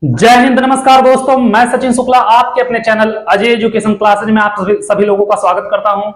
जय हिंद, नमस्कार दोस्तों। मैं सचिन शुक्ला आपके अपने चैनल अजय एजुकेशन क्लासेज में आप सभी लोगों का स्वागत करता हूं।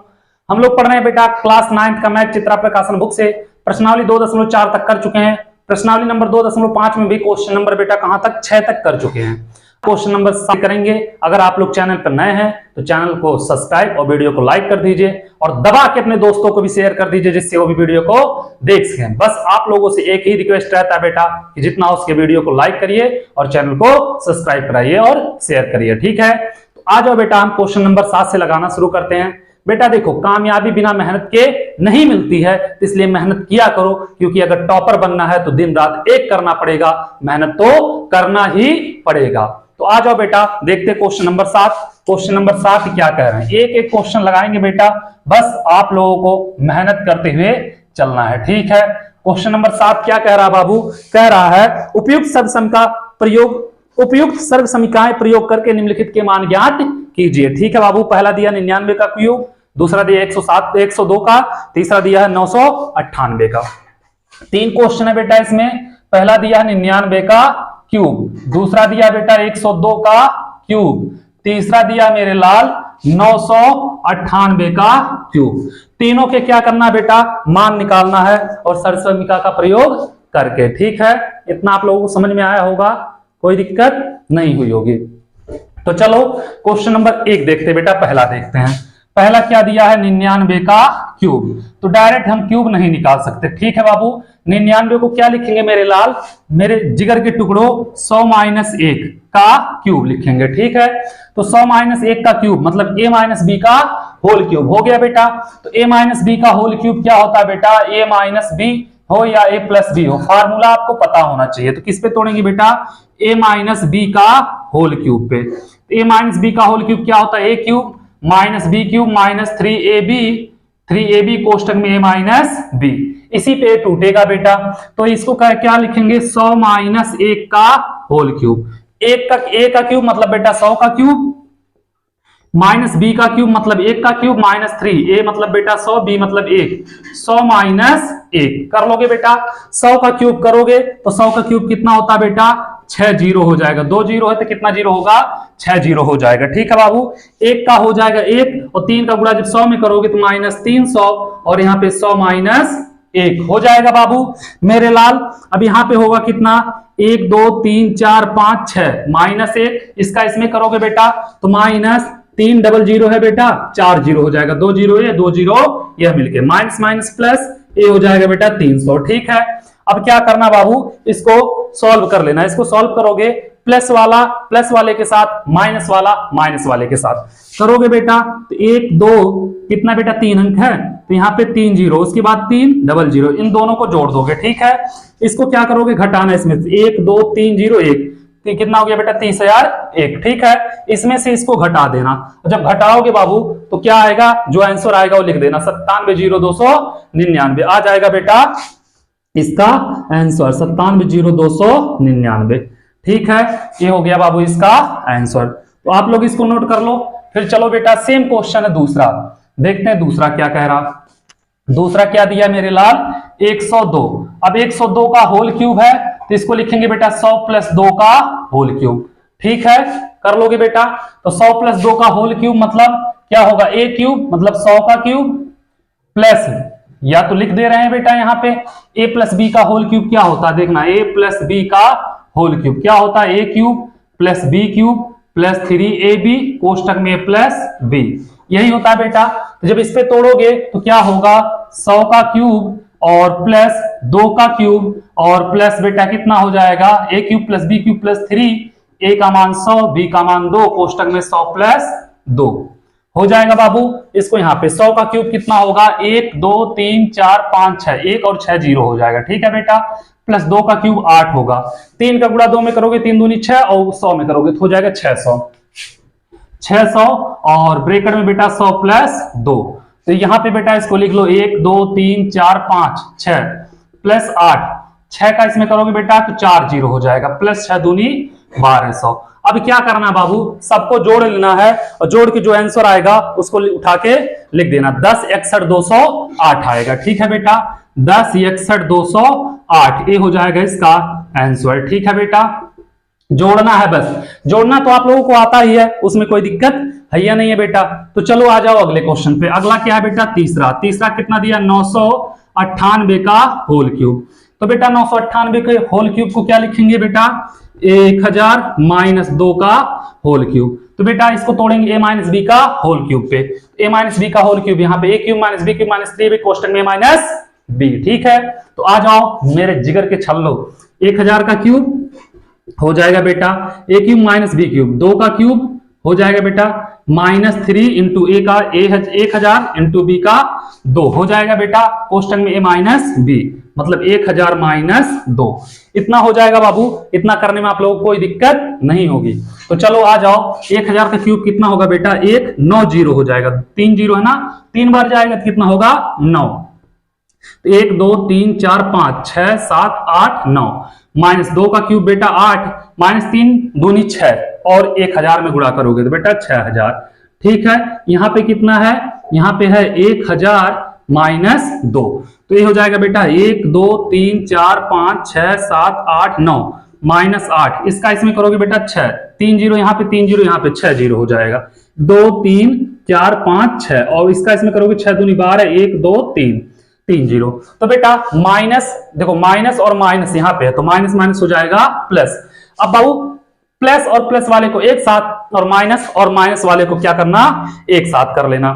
हम लोग पढ़ रहे हैं बेटा क्लास 9 का मैथ चित्रा प्रकाशन बुक से प्रश्नावली 2.4 तक कर चुके हैं। प्रश्नावली नंबर 2.5 में भी क्वेश्चन नंबर बेटा कहां तक 6 तक कर चुके हैं। क्वेश्चन नंबर 7 करेंगे। अगर आप लोग चैनल पर नए हैं तो चैनल को सब्सक्राइब और वीडियो को लाइक कर दीजिए और दबा के अपने दोस्तों को भी शेयर कर दीजिए जिससे वो भी वीडियो को देख सकें। बस आप लोगों से एक ही रिक्वेस्ट रहता है बेटा कि जितना उसके वीडियो को लाइक करिए और चैनल को सब्सक्राइब कराइए और शेयर करिए, ठीक है। तो आ जाओ बेटा, हम क्वेश्चन नंबर 7 से लगाना शुरू करते हैं। बेटा देखो, कामयाबी बिना मेहनत के नहीं मिलती है, इसलिए मेहनत किया करो, क्योंकि अगर टॉपर बनना है तो दिन रात एक करना पड़ेगा, मेहनत तो करना ही पड़ेगा। तो आ जाओ बेटा, देखते क्वेश्चन नंबर 7। क्वेश्चन नंबर 7 क्या कह रहे हैं, एक एक क्वेश्चन लगाएंगे बेटा, बस आप लोगों को मेहनत करते हुए चलना है, ठीक है। क्वेश्चन नंबर 7 क्या कह रहा है बाबू, कह रहा है उपयुक्त सर्व समीकरण प्रयोग करके निम्नलिखित के मान ज्ञात कीजिए, ठीक है बाबू। पहला दिया 99 का क्यूब, दूसरा दिया 102 का, तीसरा दिया है 998 का। 3 क्वेश्चन है बेटा इसमें। पहला दिया है 99 का क्यूब, दूसरा दिया बेटा 102 का क्यूब, तीसरा दिया मेरे लाल 998 का क्यूब। तीनों के क्या करना है बेटा, मान निकालना है और सर्वसमीकरण का प्रयोग करके, ठीक है। इतना आप लोगों को समझ में आया होगा, कोई दिक्कत नहीं हुई होगी। तो चलो क्वेश्चन नंबर 1 देखते बेटा। पहला देखते हैं, पहला क्या दिया है 99 का क्यूब। तो डायरेक्ट हम क्यूब नहीं निकाल सकते, ठीक है बाबू। 99 को क्या लिखेंगे मेरे लाल, मेरे जिगर के टुकड़ों, 100 - 1 का क्यूब लिखेंगे, ठीक है। तो 100 - 1 का क्यूब मतलब a - b का होल क्यूब हो गया बेटा। तो a - b का होल क्यूब क्या होता है बेटा, a - b हो या a + b हो, फार्मूला आपको पता होना चाहिए। तो किस पे तोड़ेंगे बेटा, a - b का होल क्यूब पे। a - b का होल क्यूब क्या होता है, a cube - b cube - 3ab कोष्टक में a - b, इसी पे टूटेगा बेटा। तो इसको क्या लिखेंगे, 100 - 1 का होल क्यूब। a का क्यूब मतलब बेटा 100 का क्यूब, -b का क्यूब मतलब 1 का क्यूब, -3 a मतलब बेटा 100, b मतलब 1, 100 - 1 कर लोगे बेटा। 100 का क्यूब करोगे तो 100 का क्यूब कितना होता बेटा, 6 जीरो हो जाएगा। 2 जीरो है तो कितना जीरो होगा, 6 जीरो हो जाएगा, ठीक है बाबू। 1 का हो जाएगा 1 और 3 का गुणा जब 100 में करोगे तो -300 और यहाँ पे 100 - 1 हो जाएगा बाबू मेरे लाल। अब यहाँ पे होगा कितना, 1 2 3 4 5 6 -1, इसका इसमें करोगे बेटा तो -3 डबल जीरो है बेटा, 4 जीरो हो जाएगा। 2 जीरो ये 2 जीरो यह मिलके माइनस प्लस ये हो जाएगा बेटा 300, ठीक है। अब क्या करना बाबू, इसको सॉल्व कर लेना। इसको सॉल्व करोगे प्लस वाले के साथ, माइनस वाले के साथ करोगे बेटा तो 1 2 कितना बेटा, 3 अंक है तो यहाँ पे 3 जीरो, उसके बाद 3 डबल जीरो, इन दोनों को जोड़ दोगे, ठीक है। इसको क्या करोगे, घटाना इसमें से 1 2 3 0 1, तो कितना हो गया बेटा 30,001, ठीक है। इसमें से इसको घटा देना, जब घटाओगे बाबू तो क्या आएगा, जो आंसर आएगा वो लिख देना, 97,0299 आ जाएगा बेटा इसका आंसर, 97,0299, ठीक है। ये हो गया बाबू इसका आंसर। तो आप लोग इसको नोट कर लो। फिर चलो बेटा सेम क्वेश्चन है दूसरा, देखते हैं दूसरा क्या कह रहा। दूसरा क्या दिया मेरे लाल, 102। अब 102 का होल क्यूब है तो इसको लिखेंगे बेटा 100 + 2 का होल क्यूब, ठीक है। कर लोगे बेटा तो 100 + 2 का होल क्यूब मतलब क्या होगा, a क्यूब मतलब 100 का क्यूब प्लस, या तो लिख दे रहे हैं बेटा यहाँ पे a + b का होल क्यूब क्या होता है, देखना a + b का होल क्यूब क्या होता है, a cube + b cube + 3ab कोष्टक में +b, यही होता है बेटा। तो जब इस पे तोड़ोगे तो क्या होगा, 100 का क्यूब और प्लस 2 का क्यूब और प्लस बेटा कितना हो जाएगा, a cube + b cube + 3, a का मान 100 b का मान 2 कोष्टक में 100 + 2 हो जाएगा बाबू। इसको यहाँ पे 100 का क्यूब कितना होगा, 1 2 3 4 5 6, 1 और 6 जीरो हो जाएगा, ठीक है बेटा। प्लस 2 का क्यूब 8 होगा, 3 का गुणा 2 में करोगे 3 दूनी 6 और 100 में करोगे तो हो जाएगा 600 और ब्रैकेट में बेटा 100 + 2। तो यहाँ पे बेटा इसको लिख लो 1 2 3 4 5 6 प्लस 8, 6 का इसमें करोगे बेटा तो 4 जीरो हो जाएगा, प्लस 6 दूनी 1200। अब क्या करना बाबू, सबको जोड़ लेना है और जोड़ के जो आंसर आएगा उसको उठा के लिख देना, 10 61 208 आएगा, ठीक है बेटा। 10 61 208 ये हो जाएगा इसका आंसर, ठीक है बेटा। जोड़ना है बस, जोड़ना तो आप लोगों को आता ही है, उसमें कोई दिक्कत है या नहीं है बेटा। तो चलो आ जाओ अगले क्वेश्चन पे। अगला क्या है बेटा, तीसरा। तीसरा कितना दिया, 998 का होल क्यूब। तो बेटा 998 के होल क्यूब को क्या लिखेंगे बेटा, 1000 माइनस 2 का होल क्यूब। तो बेटा इसको तोड़ेंगे a माइनस बी का होल क्यूब पे। a माइनस बी का होल क्यूब, यहाँ पे a cube minus B cube minus 3 question में माइनस बी। ठीक है, तो आ जाओ मेरे जिगर के छल्लो, 1000 का क्यूब हो जाएगा बेटा a cube minus B cube, 2 का क्यूब हो जाएगा बेटा माइनस 3 इंटू ए का 1000 इंटू बी का 2 हो जाएगा बेटा क्वेश्चन में a माइनस बी, मतलब 1000 माइनस 2 इतना हो जाएगा बाबू। इतना करने में आप लोगों को कोई दिक्कत नहीं होगी। तो चलो आ जाओ, 1000 का क्यूब कितना होगा बेटा, 190 हो जाएगा, 3 जीरो है ना, 3 बार जाएगा तो कितना होगा 9। तो 1 2 3 4 5 6 7 8 9 माइनस 2 का क्यूब बेटा 8 माइनस 3 दूनी 6 और 1000 में गुणा करोगे तो बेटा 6000। ठीक है, यहाँ पे कितना है, यहाँ पे है 1000 माइनस 2, तो ये हो जाएगा बेटा 1 2 3 4 5 6 7 8 9 माइनस 8, इसका इसमें करोगे बेटा 6, 3 जीरो यहाँ पे 3 जीरो यहाँ पे 6 जीरो हो जाएगा, 2 3 4 5 6 और इसका इसमें करोगे 6 दूनी 12 1 2 3 3 जीरो। तो बेटा माइनस, देखो माइनस और माइनस यहाँ पे है तो माइनस माइनस हो जाएगा प्लस। अब बाबू प्लस और प्लस वाले को एक साथ और माइनस वाले को क्या करना, एक साथ कर लेना।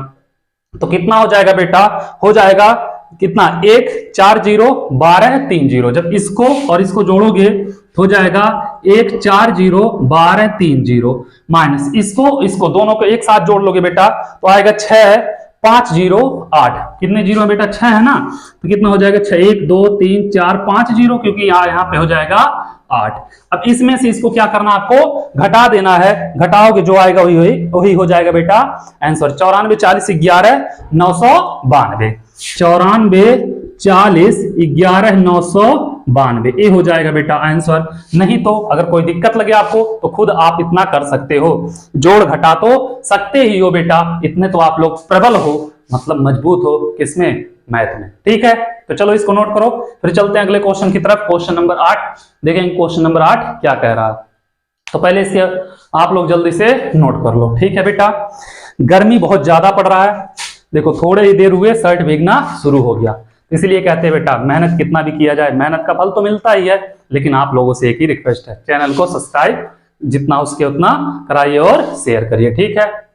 तो कितना हो जाएगा बेटा, हो जाएगा कितना, 1 4 0 12 3 0, जब इसको और इसको जोड़ोगे तो हो जाएगा 1 4 0 12 3 0 माइनस इसको दोनों को एक साथ जोड़ लोगे बेटा तो आएगा 6 5 0 8, कितने जीरो है बेटा 6 है ना, तो कितना हो जाएगा 6 1 2 3 4 5 जीरो, क्योंकि यहाँ पे हो जाएगा 8। अब इसमें से इसको क्या करना, आपको घटा देना है, घटाओगे जो आएगा वही हो जाएगा बेटा आंसर। 94 40 11 992, 94 40 11 992 ये हो जाएगा बेटा आंसर। नहीं तो अगर कोई दिक्कत लगे आपको तो खुद आप इतना कर सकते हो, जोड़ घटा तो सकते ही हो बेटा, इतने तो आप लोग प्रबल हो, मतलब मजबूत हो किसमें, मैथ में। ठीक है, तो चलो इसको नोट करो, फिर चलते हैं अगले क्वेश्चन की तरफ। क्वेश्चन नंबर 8 देखेंगे, क्वेश्चन नंबर 8 क्या कह रहा है। तो पहले इसके आप लोग जल्दी से नोट कर लो। ठीक है बेटा, गर्मी बहुत ज्यादा पड़ रहा है, देखो थोड़े ही देर हुए शर्ट भीगना शुरू हो गया, इसलिए कहते हैं बेटा मेहनत कितना भी किया जाए मेहनत का फल तो मिलता ही है, लेकिन आप लोगों से एक ही रिक्वेस्ट है, चैनल को सब्सक्राइब जितना उसके उतना कराइए और शेयर करिए। ठीक है,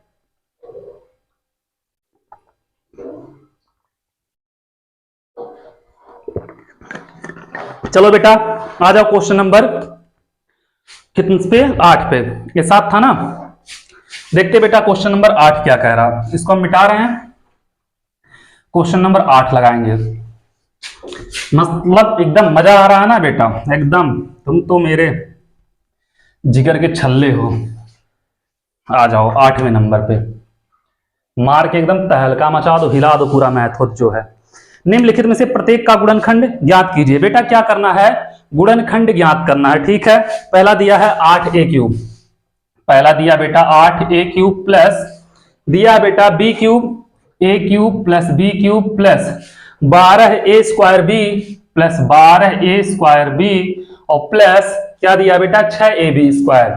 चलो बेटा आ जाओ क्वेश्चन नंबर कितने पे, 8 पे, ये 7 था ना। देखते बेटा क्वेश्चन नंबर 8 क्या कह रहा, इसको हम मिटा रहे हैं, क्वेश्चन नंबर 8 लगाएंगे। मतलब एकदम मजा आ रहा है ना बेटा, एकदम तुम तो मेरे जिगर के छल्ले हो। आ जाओ 8वें नंबर पे, मार के एकदम तहलका मचा दो, हिला दो पूरा मैथ जो है। निम्नलिखित में से प्रत्येक का गुणनखंड ज्ञात कीजिए। बेटा क्या करना है, गुणनखंड ज्ञात करना है। ठीक है, पहला दिया है 8a क्यूब, पहला दिया बेटा 8a क्यूब प्लस दिया बेटा b cube a cube plus b cube plus 12a square b plus 12a square b और प्लस क्या दिया बेटा 6ab स्क्वायर,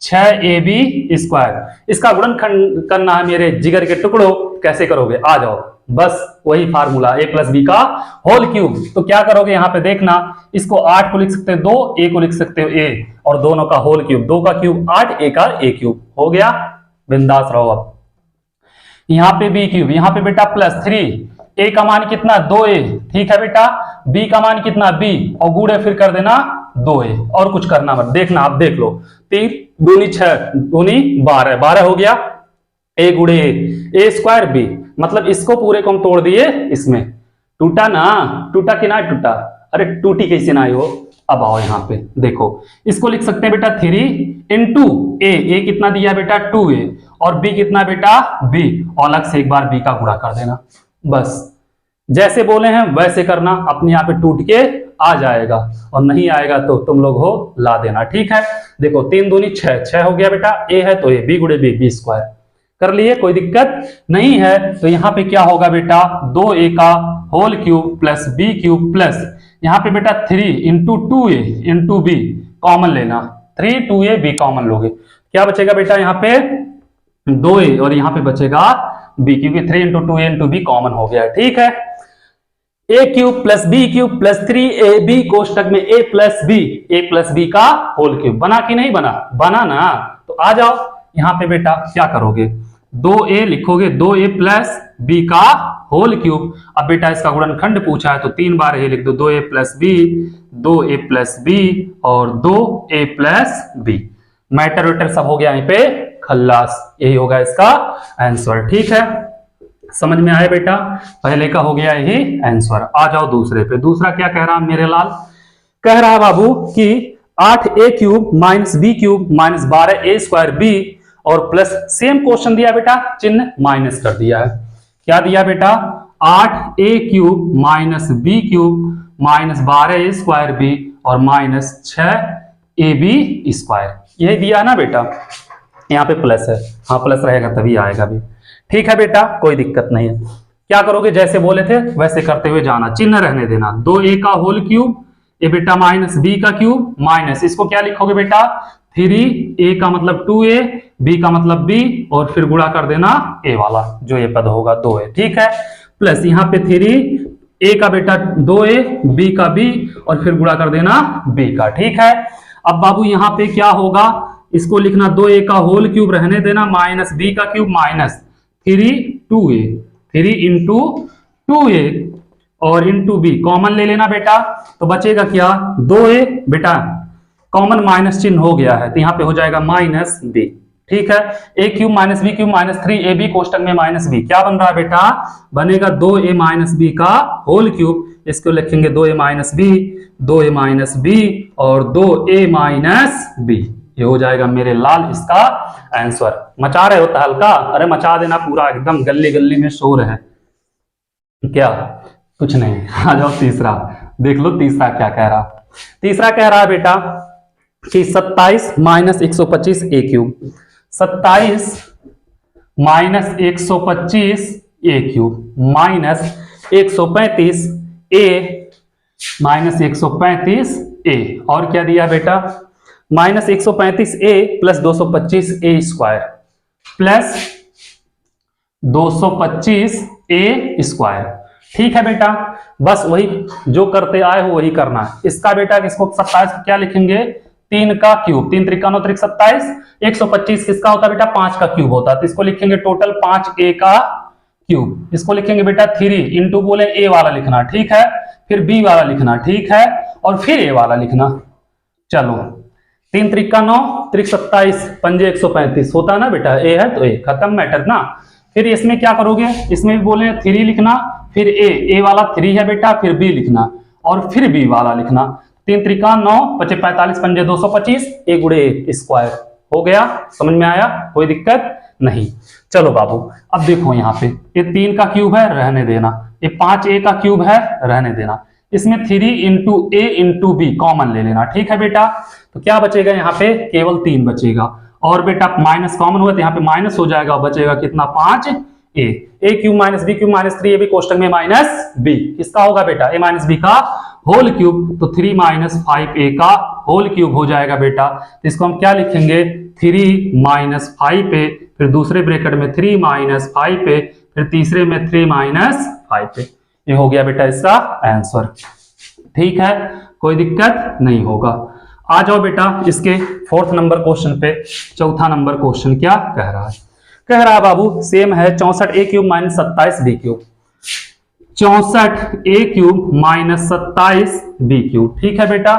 6ab स्क्वायर। इसका गुणनखंड करना है मेरे जिगर के टुकड़ों, कैसे करोगे, आ जाओ, बस वही फार्मूला a प्लस बी का होल क्यूब। तो क्या करोगे यहाँ पे देखना, इसको 8 को लिख सकते हो 2, a को लिख सकते हो a और दोनों का होल क्यूब, 2 का क्यूब 8, a का a क्यूब हो गया, बिंदास रहो। अब यहाँ पे b क्यूब, यहाँ पे बेटा प्लस 3, a का मान कितना 2a, ठीक है बेटा, b का मान कितना b और गुणे फिर कर देना 2a, और कुछ करना मत, देखना आप देख लो, 3 दूनी 6 दूनी 12, 12 हो गया, a गुणे a स्क्वायर b, मतलब इसको पूरे को हम तोड़ दिए, इसमें टूटा ना, टूटा कि ना टूटा, अरे टूटी कैसे ना आई हो। अब आओ यहाँ पे देखो, इसको लिख सकते हैं बेटा 3 इंटू a कितना दिया बेटा 2a और b कितना बेटा b, और अलग से एक बार b का गुणा कर देना, बस जैसे बोले हैं वैसे करना, अपने आप पे टूट के आ जाएगा, और नहीं आएगा तो तुम लोग हो ला देना। ठीक है, देखो 3 दूनी 6, 6 हो गया बेटा, a है तो a, b गुणे b, b स्क्वायर कर लिए, कोई दिक्कत नहीं है। तो यहाँ पे क्या होगा बेटा 2a का whole cube plus b cube plus यहाँ पे बेटा 3 into 2a into b common लेना, 3 2a b कॉमन लोगे, क्या बचेगा बेटा यहाँ पे 2a और यहाँ पे बचेगा b, क्योंकि 3 into 2a into b common हो गया। ठीक है, a cube plus b cube plus 3ab कोष्टक में a प्लस b का होल क्यूब। बना कि नहीं बना? बना ना। तो आ जाओ यहाँ पे बेटा क्या करोगे, 2a लिखोगे, 2a प्लस b का होल क्यूब। अब बेटा इसका गुणनखंड पूछा है तो 3 बार ये लिख दो, 2a plus b, 2a plus b और 2a plus b। Matter waiter सब हो गया यहीं पे खल्लास, यही होगा इसका आंसर। ठीक है, समझ में आया बेटा? पहले का हो गया यही आंसर। आ जाओ दूसरे पे। दूसरा क्या कह रहा है मेरे लाल? कह रहा है बाबू कि 8a cube minus b cube minus 12a square b और प्लस सेम क्वेश्चन दिया बेटा, चिन्ह माइनस कर दिया है। क्या दिया बेटा? 8a cube minus b cube minus 12a square b और माइनस 6ab स्क्वायर, यही दिया है ना बेटा। यहाँ पे प्लस है, हाँ प्लस रहेगा तभी आएगा भी। ठीक है बेटा, कोई दिक्कत नहीं है। क्या करोगे, जैसे बोले थे वैसे करते हुए जाना, चिन्ह रहने देना। 2a का होल क्यूब, ए बेटा माइनस b का क्यूब माइनस, इसको क्या लिखोगे बेटा 3a का मतलब 2a, b का मतलब b और फिर गुणा कर देना a वाला, जो ये पद होगा 2a। ठीक है, प्लस यहाँ पे 3a का बेटा 2a, b का b और फिर गुणा कर देना b का। ठीक है, अब बाबू यहाँ पे क्या होगा, इसको लिखना 2a का होल क्यूब रहने देना माइनस b का cube minus 2a, 3 into 2a और इंटू b कॉमन ले लेना बेटा, तो बचेगा क्या 2a बेटा, कॉमन माइनस चिन्ह हो गया है तो यहाँ पे हो जाएगा माइनस b। ठीक है, a cube minus b cube minus 3ab कोष्टक में माइनस b, क्या बन रहा है बेटा, बनेगा 2a माइनस b का होल क्यूब। इसको लिखेंगे 2a minus b, 2a minus b और 2a माइनस b, ये हो जाएगा मेरे लाल इसका आंसर। मचा रहे होता हल्का, अरे मचा देना पूरा, एकदम गली गली में शोर है क्या, कुछ नहीं। आ जाओ तीसरा, देख लो तीसरा क्या कह रहा। तीसरा कह रहा है बेटा कि 27 माइनस 125 ए क्यूब, 27 माइनस 125 ए क्यूब माइनस 135 ए माइनस 135 ए, और क्या दिया बेटा माइनस 135 ए प्लस 225 ए स्क्वायर प्लस 225 ए स्क्वायर। ठीक है बेटा, बस वही जो करते आए हो वही करना है। इसका बेटा इसको 27 क्या लिखेंगे, 3 का क्यूब, 3 त्रिका 9 त्रिक 27, 125 किसका होता है बेटा 5 का क्यूब होता है, तो इसको लिखेंगे टोटल 5a का क्यूब। इसको लिखेंगे बेटा 3 इंटू बोले a वाला लिखना, ठीक है, फिर b वाला लिखना, ठीक है, और फिर a वाला लिखना। चलो 3 त्रिका 9 त्रिक 27 पंजे 135 होता है ना बेटा, a है तो a, खत्म मैटर ना। फिर इसमें क्या करोगे, इसमें भी बोले 3 लिखना, फिर a वाला 3 है बेटा, फिर b लिखना और फिर b वाला लिखना। 3 त्रिका 9 पचे 45 पंजे 225, a गुणे a स्क्वायर हो गया। समझ में आया, कोई दिक्कत नहीं। चलो बाबू अब देखो यहाँ पे ये 3 का क्यूब है, रहने देना, ये 5a का क्यूब है, रहने देना, इसमें 3 into a into b common ले लेना। ठीक है बेटा, तो क्या बचेगा यहाँ पे केवल 3 बचेगा, और बेटा माइनस कॉमन हुआ तो यहाँ पे माइनस हो जाएगा, बचेगा कितना 5a, a cube minus b cube minus 3ab कोष्टक में माइनस b, किसका होगा बेटा a माइनस b का होल क्यूब, तो 3 माइनस 5a का होल क्यूब हो जाएगा बेटा। तो इसको हम क्या लिखेंगे 3 माइनस 5a, फिर दूसरे ब्रैकेट में 3 माइनस 5a, फिर तीसरे में 3 माइनस 5a, ये हो गया बेटा इसका आंसर। ठीक है, कोई दिक्कत नहीं होगा। आ जाओ बेटा इसके 4th नंबर क्वेश्चन पे। चौथा नंबर क्वेश्चन क्या कह रहा है, कह रहा है बाबू सेम है 64a cube minus 27b cube, 64a cube minus 27b cube. ठीक है बेटा,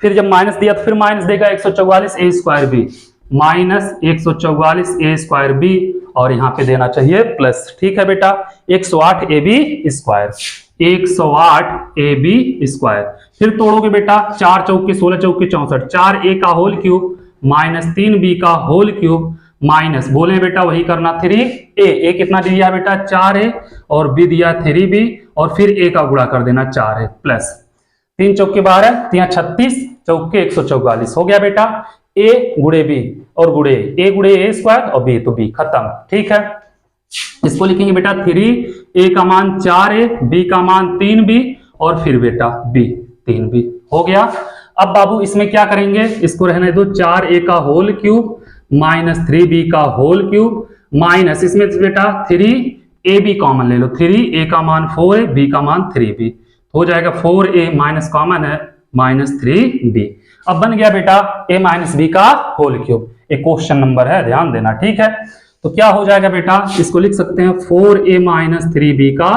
फिर जब माइनस दिया तो फिर माइनस देगा 144a square B minus 144a square B, और यहाँ पे देना चाहिए प्लस। ठीक है बेटा, 108ab स्क्वायर, 108ab स्क्वायर। फिर तोड़ोगे बेटा 4 चौके 16 चौके 64, 4a का होल क्यूब माइनस 3b का होल क्यूब माइनस बोले बेटा वही करना 3a, कितना दिया बेटा 4a और b दिया 3b, और फिर a का गुणा कर देना 4a प्लस 3 चौके 12, 3 36 चौके 144 हो गया बेटा, a गुणे b और गुणे a गुणे a स्क्वायर और b तो b, खत्म। ठीक है, इसको लिखेंगे बेटा 3a का मान 4a, b का मान 3b और फिर बेटा b 3b हो गया। अब बाबू इसमें क्या करेंगे, इसको रहने दो 4a का होल क्यूब माइनस 3b का होल क्यूब माइनस इसमें बेटा 3ab कॉमन ले लो, 3a का मान 4a, b का मान 3b, हो जाएगा 4a माइनस कॉमन है माइनस 3b। अब बन गया बेटा a माइनस b का होल क्यूब। एक क्वेश्चन नंबर है, ध्यान देना, ठीक है। तो क्या हो जाएगा बेटा, इसको लिख सकते हैं 4a माइनस 3b का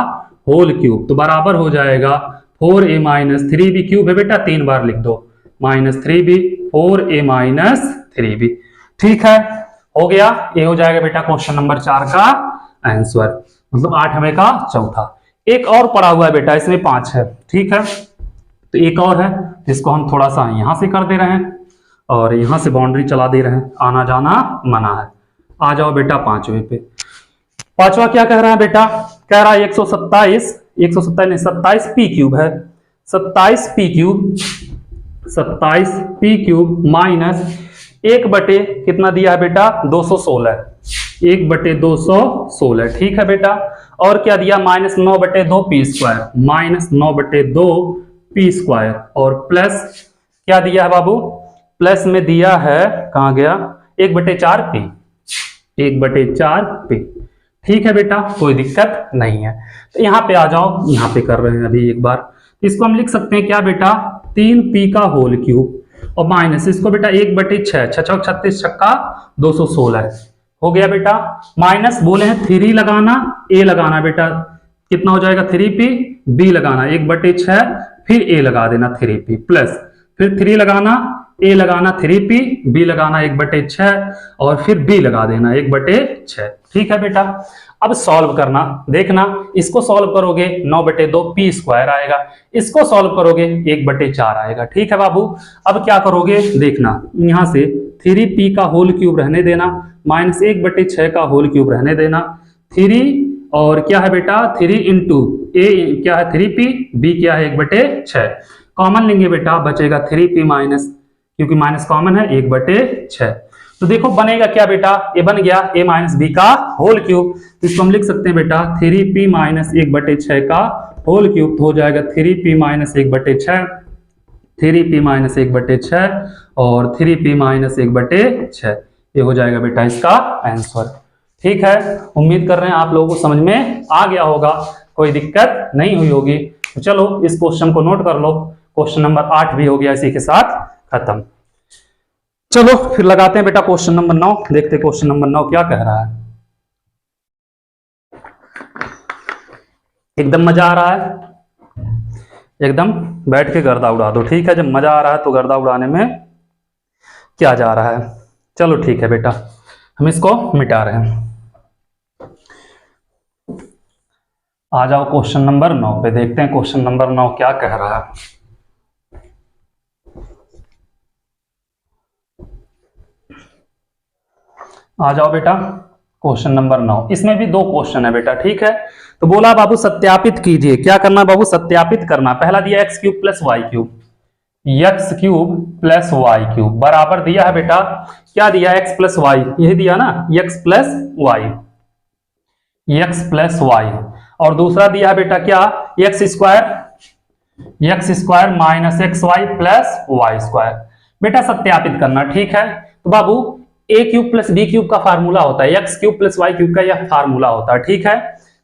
होल क्यूब, तो बराबर हो जाएगा 4a माइनस 3b क्यूब है बेटा, 3 बार लिख दो minus 3b, 4a minus 3b, ठीक है, हो गया। ये हो जाएगा बेटा क्वेश्चन नंबर 4 का आंसर, मतलब 8वें का चौथा। एक और पड़ा हुआ है बेटा, इसमें 5 है, ठीक है। तो एक और है, इसको हम थोड़ा सा यहां से कर दे रहे हैं और यहां से बाउंड्री चला दे रहे हैं, आना जाना मना है। आ जाओ बेटा 5वें पे। 5वां क्या कह रहा है बेटा, कह रहा है 127 नहीं 27 पी क्यूब है, 27 पी क्यूब माइनस 1 बटे कितना दिया है बेटा 216, 1 बटे 216, ठीक है बेटा। और क्या दिया माइनस 9 बटे 2 पी स्क्वायर, माइनस 9 बटे 2 पी स्क्वायर, और प्लस क्या दिया है बाबू, प्लस में दिया है, कहां गया, 1 बटे 4 पी, 1 बटे 4 पी, ठीक है बेटा, कोई दिक्कत नहीं है। तो यहाँ पे आ जाओ, यहाँ पे कर रहे हैं अभी एक बार, इसको हम लिख सकते हैं क्या बेटा 3p का होल क्यूब और माइनस इसको बेटा 1 बटे 6, 6 36 छक्का 216 हो गया बेटा, माइनस बोले हैं 3 लगाना, a लगाना बेटा, कितना हो जाएगा 3p, b लगाना 1 बटे 6, फिर a लगा देना 3p, प्लस फिर 3 लगाना, a लगाना 3p, b लगाना 1 बटे 6 और फिर b लगा देना 1 बटे 6, ठीक है बेटा। अब सॉल्व करना, देखना इसको सॉल्व करोगे 9 बटे 2 पी स्क्वायर आएगा, इसको सॉल्व करोगे 1 बटे 4 आएगा, ठीक है बाबू। अब क्या करोगे देखना, यहां से 3p का होल क्यूब रहने देना, माइनस 1 बटे 6 का होल क्यूब रहने देना, 3 और क्या है बेटा 3 इंटू a क्या है 3p, b क्या है 1 बटे 6, कॉमन लेंगे बेटा, बचेगा 3p माइनस, क्योंकि माइनस कॉमन है 1 बटे 6। तो देखो बनेगा क्या बेटा, ये बन गया a माइनस बी का होल क्यूब, तो इसको हम लिख सकते हैं बेटा 3p माइनस 1 बटे 6 का होल क्यूब, तो हो जाएगा 3p माइनस 1 बटे 6, 3p माइनस 1 बटे 6 और 3p माइनस 1 बटे 6, ये हो जाएगा बेटा इसका आंसर, ठीक है। उम्मीद कर रहे हैं आप लोगों को समझ में आ गया होगा, कोई दिक्कत नहीं हुई होगी। तो चलो इस क्वेश्चन को नोट कर लो, क्वेश्चन नंबर 8 भी हो गया इसी के साथ खत्म। चलो फिर लगाते हैं बेटा क्वेश्चन नंबर 9, देखते हैं क्वेश्चन नंबर 9 क्या कह रहा है। एकदम मजा आ रहा है, एकदम बैठ के गर्दा उड़ा दो, ठीक है। जब मजा आ रहा है तो गर्दा उड़ाने में क्या जा रहा है। चलो ठीक है बेटा, हम इसको मिटा रहे हैं। आ जाओ क्वेश्चन नंबर 9 पे, देखते हैं क्वेश्चन नंबर 9 क्या कह रहा है। आ जाओ बेटा क्वेश्चन नंबर 9, इसमें भी 2 क्वेश्चन है बेटा, ठीक है। तो बोला बाबू सत्यापित कीजिए, क्या करना बाबू सत्यापित करना। पहला दिया x cube plus Y cube, x cube plus Y cube बराबर दिया है बेटा, क्या दिया x प्लस वाई, यही दिया ना x plus Y, x plus Y, और दूसरा दिया है बेटा क्या x square minus X Y plus Y square. बेटा सत्यापित करना, ठीक है। तो बाबू a cube plus B cube का फार्मूला होता है, x cube plus Y cube का यह फार्मूला होता है, ठीक है।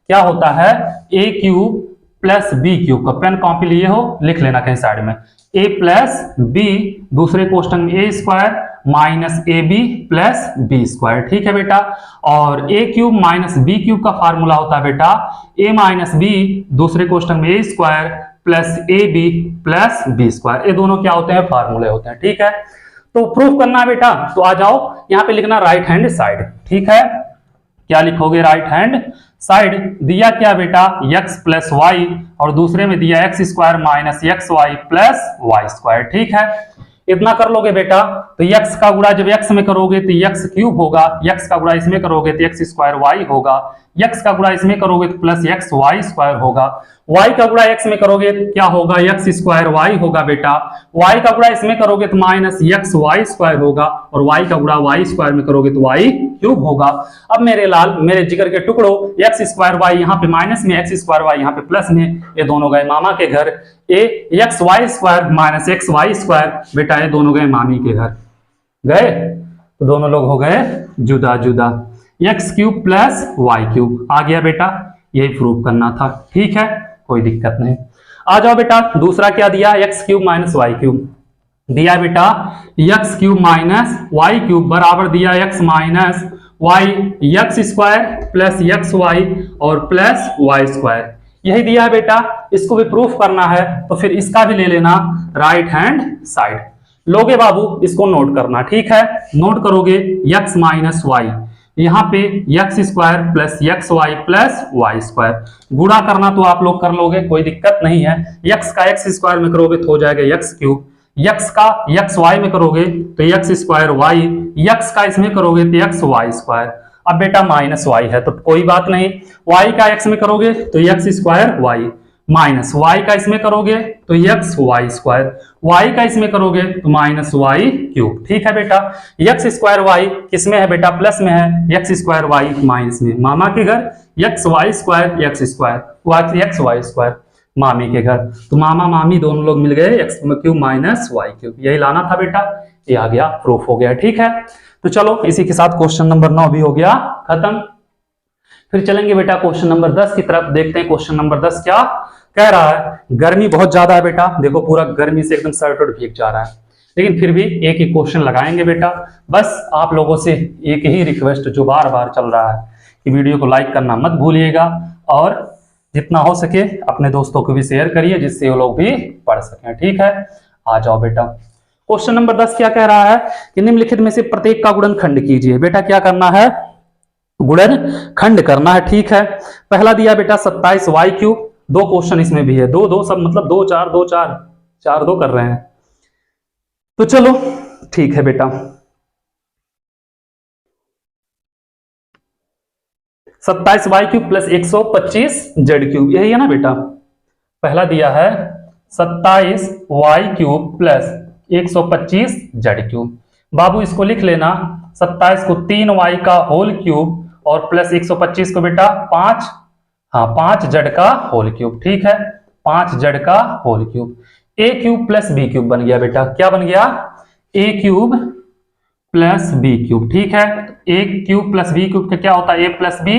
क्या होता है a cube plus B cube का, पेन कॉपी लिए हो लिख लेना कहीं साइड में, a प्लस बी, दूसरे क्वेश्चन में a square minus A B plus B square, ठीक है बेटा। और a cube minus B cube का फार्मूला होता है बेटा a माइनस बी, दूसरे क्वेश्चन में a square plus A B plus B square, ये दोनों क्या होते हैं फार्मूले होते हैं, ठीक है। तो प्रूफ करना है बेटा, तो आ जाओ यहाँ पे लिखना राइट हैंड साइड, ठीक है। क्या लिखोगे राइट हैंड साइड, दिया क्या बेटा x प्लस वाई और दूसरे में दिया x square minus X Y plus Y square, ठीक है। इतना कर लोगे बेटा, तो x का गुणा जब x में करोगे तो x क्यूब होगा, x का गुणा इसमें करोगे तो x स्क्वायर वाई होगा, x का गुणा इसमें करोगे तो प्लस एक्स वाई स्क्वायर होगा, y का गुणा x में करोगे तो क्या होगा x स्क्वायर y होगा बेटा, y का गुणा इसमें करोगे तो माइनस एक्स वाई स्क्वायर होगा, और y का गुणा y स्क्वायर में करोगे तो y क्यूब होगा। अब मेरे लाल मेरे जिगर के टुकड़ों, एक्स स्क्वायर वाई यहाँ पे माइनस में, एक्स स्क्वायर वाई यहाँ पे प्लस में, ये दोनों गए मामा के घर। A X Y square minus X Y square, बेटा ये दोनों गए मामी के घर। गए तो दोनों लोग हो गए जुदा जुदा। X cube plus Y cube आ गया बेटा, यही प्रूव करना था। ठीक है, कोई दिक्कत नहीं। आ जाओ बेटा, दूसरा क्या दिया, X cube minus Y cube दिया बेटा। X cube minus Y cube बराबर दिया X minus Y, X square plus X Y और प्लस वाई स्क्वायर, यही दिया है बेटा। इसको भी प्रूफ करना है तो फिर इसका भी ले लेना राइट हैंड साइड। लोगे बाबू, इसको नोट करना। ठीक है, नोट करोगे एक्स माइनस वाई, यहाँ पे X square plus X Y plus Y square, गुणा करना तो आप लोग कर लोगे, कोई दिक्कत नहीं है। एक्स का एक्स स्क्वायर में करोगे तो हो जाएगा एक्स क्यूब, एक्स का एक्स वाई में करोगे तो एक्स स्क्वायर वाई, एक्स का इसमें करोगे तो एक्स वाई स्क्वायर। अब बेटा माइनस वाई है तो कोई बात नहीं, वाई का एक्स में करोगे तो X square Y, minus Y का इसमें करोगे तो एक्स वाई स्क्वायर, वाई का इसमें करोगे तो माइनस वाई क्यूब। ठीक है बेटा, एक्स स्क्वायर वाई किसमें है बेटा, प्लस में है, एक्स स्क्वायर वाई माइनस में, मामा के घर X Y square X square, X Y square मामी के घर, तो मामा मामी दोनों लोग मिल गए X cube minus Y cube, यही लाना था बेटा, ये आ गया, प्रूफ हो गया। ठीक है, तो चलो इसी के साथ क्वेश्चन नंबर 9 भी हो गया खत्म। फिर चलेंगे बेटा क्वेश्चन नंबर 10 की तरफ, देखते हैं क्वेश्चन नंबर 10 क्या कह रहा है। गर्मी बहुत ज्यादा है बेटा, देखो पूरा गर्मी से एकदम शर्ट भीग जा रहा है, लेकिन फिर भी एक ही क्वेश्चन लगाएंगे बेटा। बस आप लोगों से एक ही रिक्वेस्ट जो बार बार चल रहा है कि वीडियो को लाइक करना मत भूलिएगा और जितना हो सके अपने दोस्तों को भी शेयर करिए जिससे वो लोग भी पढ़ सकें। ठीक है, आ जाओ बेटा। क्वेश्चन नंबर 10 क्या कह रहा है कि निम्नलिखित में से प्रत्येक का गुणनखंड कीजिए। बेटा क्या करना है, गुणनखंड करना है। ठीक है, पहला दिया बेटा 27 वाई क्यूब, दो क्वेश्चन इसमें भी है, दो दो सब मतलब 2 4 2 4 4 2 कर रहे हैं, तो चलो ठीक है बेटा। 27 Y cube plus 125 Z cube, यही है ना बेटा। पहला दिया है 27 Y cube plus 125 Z cube. बाबू इसको लिख लेना, 27 को 3 वाई का होल क्यूब और प्लस 125 को बेटा 5 जेड का होल क्यूब। ठीक है, 5 जेड का होल क्यूब। ए क्यूब प्लस बी क्यूब बन गया बेटा, क्या बन गया, ए क्यूब प्लस बी क्यूब। ठीक है, ए क्यूब प्लस बी क्यूब का क्या होता है, ए प्लस बी,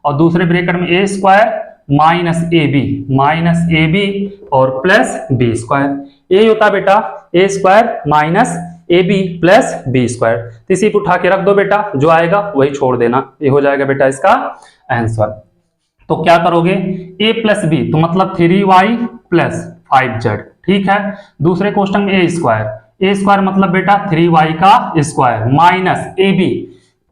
और दूसरे ब्रैकेट में A square minus A B और प्लस बी स्क्वायर, ये होता बेटा A square minus A B plus B square. तो इसी को उठा के रख दो बेटा, जो आएगा वही छोड़ देना, ये हो जाएगा बेटा इसका आंसर। तो क्या करोगे, a प्लस बी तो मतलब 3y प्लस 5z। ठीक है, दूसरे क्वेश्चन में ए स्क्वायर मतलब बेटा 3y का square minus A B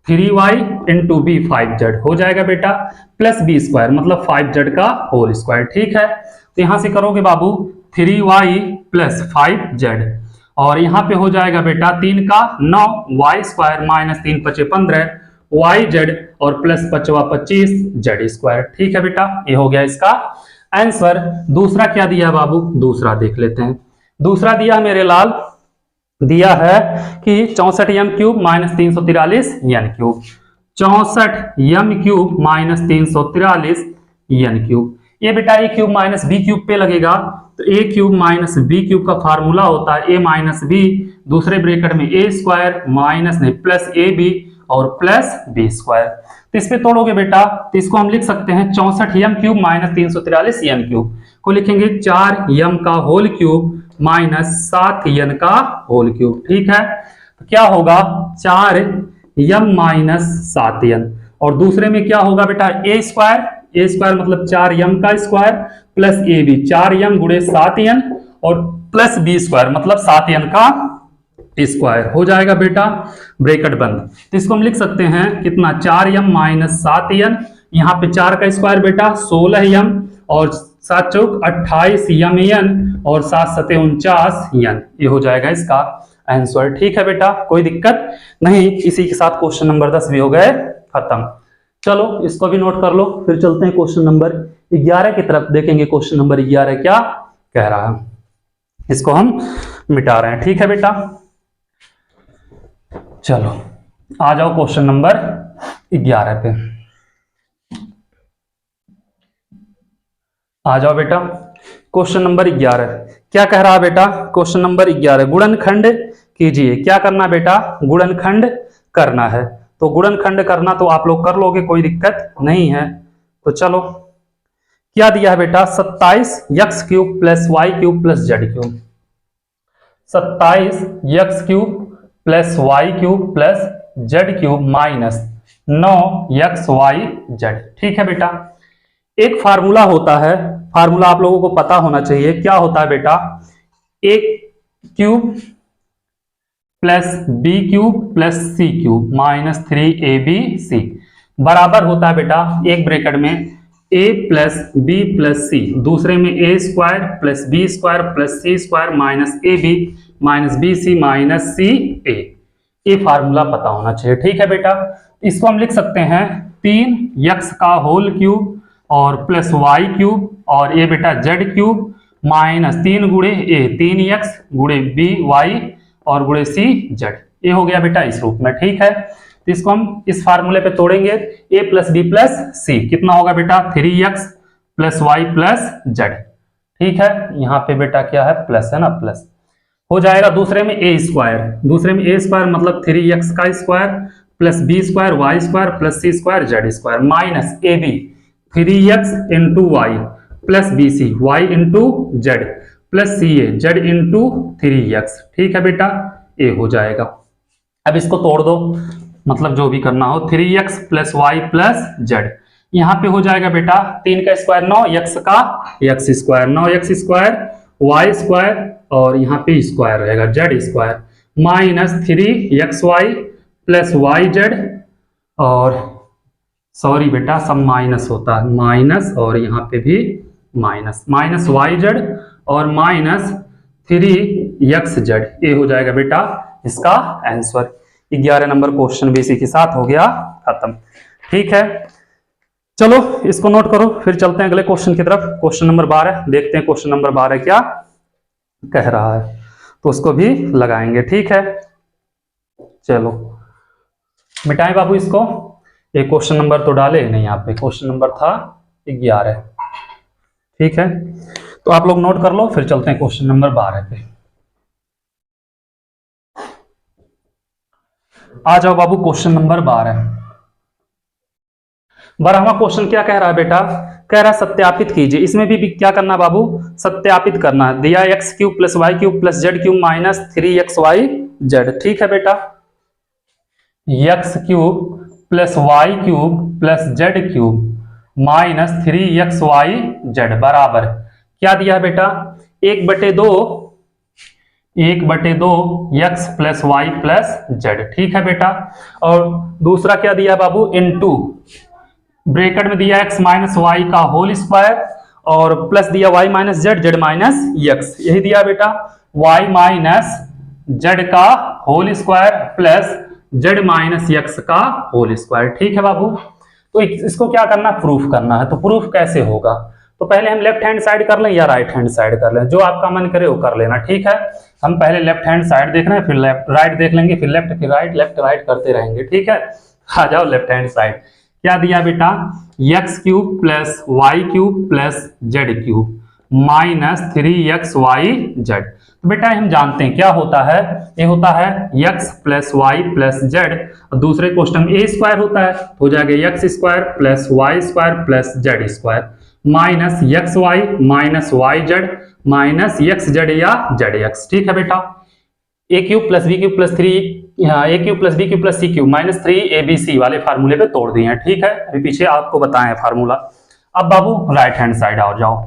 3y into B 5z हो जाएगा बेटा, प्लस बी स्क्वायर मतलब 5z का होल स्क्वायर। ठीक है, तो यहां से करोगे बाबू 3y प्लस 5z और यहाँ पे हो जाएगा बेटा 3 का 9 Y square minus 3 5 15 Y Z और प्लस 5 25 जेड स्क्वायर। ठीक है बेटा, ये हो गया इसका आंसर। दूसरा क्या दिया बाबू, दूसरा देख लेते हैं। दूसरा दिया मेरे लाल, दिया है कि 64 M cube minus 343 N cube, 64 M cube minus 343 N cube. ये बेटा A cube minus B cube पे लगेगा, तो A cube minus B cube का फार्मूला होता है ए माइनस बी, दूसरे ब्रैकेट में ए स्क्वायर माइनस नहीं प्लस ए बी और प्लस बी स्क्वायर। तो इस पे तोड़ोगे बेटा तो इसको हम लिख सकते हैं 64 M cube minus 343 N cube को लिखेंगे 4 एम का होल क्यूब माइनस 7 एन का होल क्यूब। ठीक है, तो क्या होगा 4 एम माइनस 7 एन, और दूसरे में क्या होगा बेटा ए स्क्वायर मतलब 4 एम का square plus A B 4 M गुणे 7 एन और प्लस बी स्क्वायर मतलब 7 एन का स्क्वायर हो जाएगा बेटा, ब्रैकेट बंद। तो इसको हम लिख सकते हैं कितना 4 एम माइनस 7 एन, यहाँ पे 4 का स्क्वायर बेटा 16 एम और 7 चौक 28 एम एन और 7 सते 49 एन, ये हो जाएगा इसका आंसर। ठीक है बेटा, कोई दिक्कत नहीं। इसी के साथ क्वेश्चन नंबर 10 भी हो गए खत्म। चलो इसको भी नोट कर लो, फिर चलते हैं क्वेश्चन नंबर 11 की तरफ, देखेंगे क्वेश्चन नंबर 11 क्या कह रहा है, इसको हम मिटा रहे हैं। ठीक है बेटा, चलो आ जाओ क्वेश्चन नंबर 11 पे। आ जाओ बेटा, क्वेश्चन नंबर 11 क्या कह रहा है बेटा? क्वेश्चन नंबर 11 गुणनखंड कीजिए। क्या करना बेटा? गुणनखंड करना है। तो गुणनखंड करना तो आप लोग कर लोगे, कोई दिक्कत नहीं है। तो चलो, क्या दिया है बेटा? 27 X cube plus Y cube plus Z cube. 27 X cube plus Y cube plus Z cube minus 9 X Y Z. ठीक है बेटा, एक फार्मूला होता है, फार्मूला आप लोगों को पता होना चाहिए। क्या होता है बेटा? A cube plus B cube plus C cube minus 3ab बराबर होता है बेटा, एक ब्रैकेट में a plus B plus C, दूसरे में a square plus B square plus C square minus A B minus B C minus C A. ये formula पता होना चाहिए। ठीक है बेटा, इसको हम लिख सकते हैं 3x का होल क्यूब और प्लस वाई क्यूब और ये बेटा जेड क्यूब माइनस 3 गुणे ए, 3x गुणे बी वाई और गुणे सी जेड। ये हो गया बेटा इस रूप में। ठीक है, तो इसको हम इस फार्मूले पे तोड़ेंगे। a प्लस बी प्लस सी कितना होगा बेटा? 3x plus Y plus Z. ठीक है, यहाँ पे बेटा क्या है? प्लस है ना, प्लस हो जाएगा। दूसरे में a स्क्वायर, दूसरे में a स्क्वायर मतलब 3x का square plus B square Y square plus C square Z square minus A B 3x into Y plus B C Y into Z plus C A Z into 3x। ठीक है बेटा, ए हो जाएगा। अब इसको तोड़ दो, मतलब जो भी करना हो। 3x plus Y plus Z, यहाँ पे हो जाएगा बेटा 3 का स्क्वायर 9, x का x square 9x square Y square और यहाँ पे स्क्वायर रहेगा Z square minus 3xy plus Y Z और सॉरी बेटा सब माइनस होता है, माइनस और यहाँ पे भी माइनस माइनस वाई जेड और माइनस 3xz। ये हो जाएगा बेटा इसका आंसर। 11 नंबर क्वेश्चन भी इसी के साथ हो गया खत्म। ठीक है, चलो इसको नोट करो, फिर चलते हैं अगले क्वेश्चन की तरफ। क्वेश्चन नंबर 12 देखते हैं, क्वेश्चन नंबर 12 क्या कह रहा है, तो उसको भी लगाएंगे। ठीक है, चलो मिटाएं बाबू इसको। एक क्वेश्चन नंबर तो डाले नहीं यहाँ पे, क्वेश्चन नंबर था 11। ठीक है, तो आप लोग नोट कर लो, फिर चलते हैं क्वेश्चन नंबर 12 पे। आ जाओ बाबू क्वेश्चन नंबर 12। 12वां क्वेश्चन क्या कह रहा है बेटा? कह रहा है सत्यापित कीजिए। इसमें भी क्या करना बाबू? सत्यापित करना है। दिया X cube plus Y cube plus Z cube minus 3xy Z. ठीक है बेटा, x cube plus Y cube plus Z cube minus 3xy Z बराबर क्या दिया है बेटा? 1/2 X plus Y plus Z. ठीक है बेटा, और दूसरा क्या दिया बाबू? इनटू ब्रैकेट में दिया एक्स माइनस वाई का होल स्क्वायर और प्लस दिया Y minus Z Z minus X. यही दिया बेटा, वाई माइनस जेड का whole square plus Z minus X का होल स्क्वायर। ठीक है बाबू, तो इसको क्या करना? प्रूफ करना है। तो प्रूफ कैसे होगा? तो पहले हम लेफ्ट हैंड साइड कर लें या राइट हैंड साइड कर लें, जो आपका मन करे वो कर लेना। ठीक है, हम पहले लेफ्ट हैंड साइड देख रहे हैं, फिर लेफ्ट राइट देख लेंगे, फिर लेफ्ट फिर राइट लेफ्ट राइट करते रहेंगे। ठीक है, आ जाओ लेफ्ट हैंड साइड। क्या दिया बेटा? X cube plus Y cube plus Z cube minus 3xy Z. तो बेटा हम जानते हैं क्या होता है, ये होता है x plus Y plus Z, और दूसरे क्वेश्चन में a स्क्वायर होता है, हो जाएगा x square plus Y square plus Z square minus X Y minus Y Z minus X Z या जेड एक्स। ठीक है बेटा, A cube plus B cube plus 3 A cube plus B cube plus C cube minus 3abc वाले फार्मूले पे तोड़ दिए हैं। ठीक है, अभी पीछे आपको बताएं फार्मूला। अब बाबू राइट हैंड साइड आ जाओ।